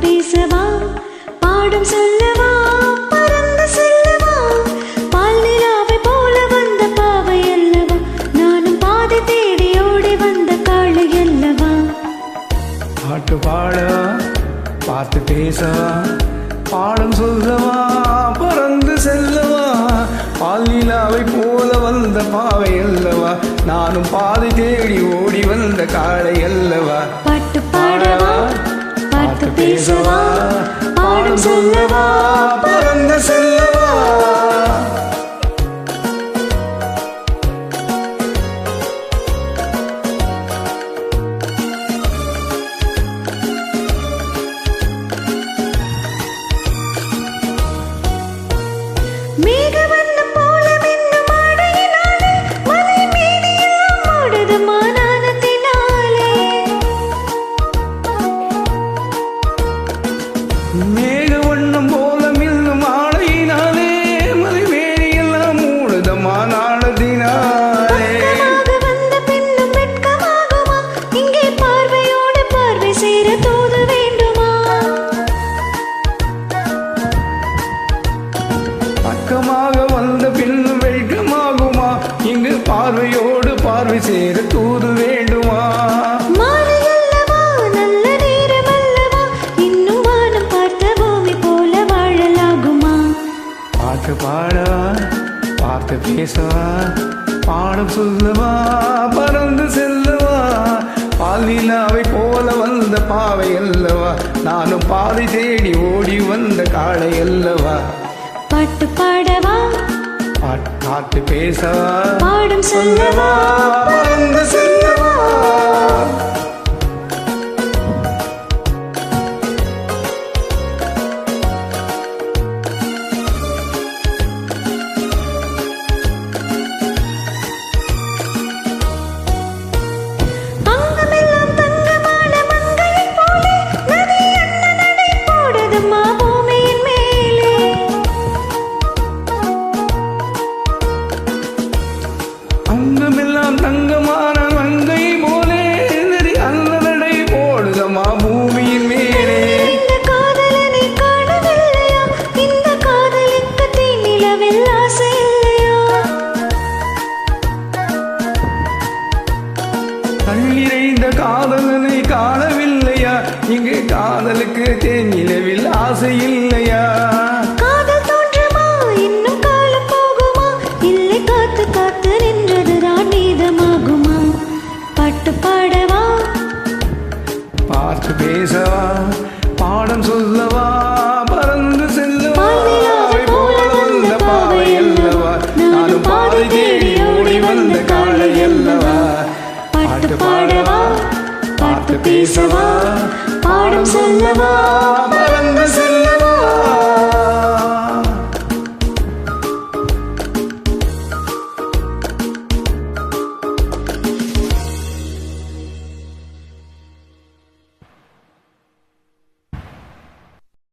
பேசவா பாடம் சொல்லவா பறந்து செல்லவா பால் நிலாவை போல வந்த பாவை அல்லவா நானும் பாதை தேடி ஓடி வந்த காளை அல்லவா பாட்டு பாடவா பார்த்து பேசவா பாடம் சொல்லவா பறந்து செல்லவா பால் நிலாவை போல வந்த பாவை அல்லவா நானும் பாதை தேடி ஓடி வந்த காளை அல்லவா பாட்டு பாடவா பார்த்து பேசவா பாடம் சொல்லவா பறந்து செல்லவா மேகவண்ணம் போல மின்னும் ஆடையினாலே மலை மேனியெல்லாம் மூடுது மானானத்தினாலே மேகவண்ணம் போல மின்னும் ஆடையினாலே மலை மேனியெல்லாம் மூடுதமா நாடத்தினாலே பக்கமாக வந்த பின்னும் வெட்கமாகுமா இங்கே பார்வையோடு பார்வை சேர தூது வேண்டுமா பக்கமாக வந்த பின்னும் வெட்கமாகுமா இங்கு பார்வையோடு பார்வை சேர தூது வேண்டுமா மாலை அல்லவா நல்ல நேரம் அல்லவா இன்னும் வானம் பார்த்த பூமி போல வாழலாகுமா பாட்டு பாடவா பார்த்து பேசவா பாடம் சொல்லவா பறந்து செல்லவா பால் நிலாவை போல வந்த பாவை அல்லவா நானும் பாதை தேடி ஓடி வந்த காளை அல்லவா பாட்டு பாடவா பாட்டு பேசவா பாடம் சொல்லவா பறந்து செல்லவா அங்கமெல்லாம் தங்கமான மங்கையைப் போலே நதி அண்ண நடை போடுதம்மா பூமியின் மேலே அங்கமெல்லாம் தங்கமான மங்கை போலே நெறி அல்லடை போடுதமா பூமியின் மேலே இந்த காதலனை காணவில்லையா இந்த காதலிக்கு தீநிலவில் ஆசை இல்லையா கண்ணிறைந்த காதலனை காணவில்லையா இங்கு காதலுக்கு தேனிலவில் ஆசை இல்லையா காதல் தோன்றமா இன்னும் காலம் போகுமா இல்லை காத்து காத்து நின்றதுதான் மீதமாகுமா பாட்டு பாடவா பார்த்து பேசவா பாடம் சொல்லவா பறந்து செல்லவா பால் நிலாவை போல வந்த பாவை அல்லவா நானும் பாதை தேடி ஓடி வந்த காளை அல்லவா பாட்டு பாடவா பார்த்து பேசவா பாடம் சொல்லவா பறந்து செல்லவா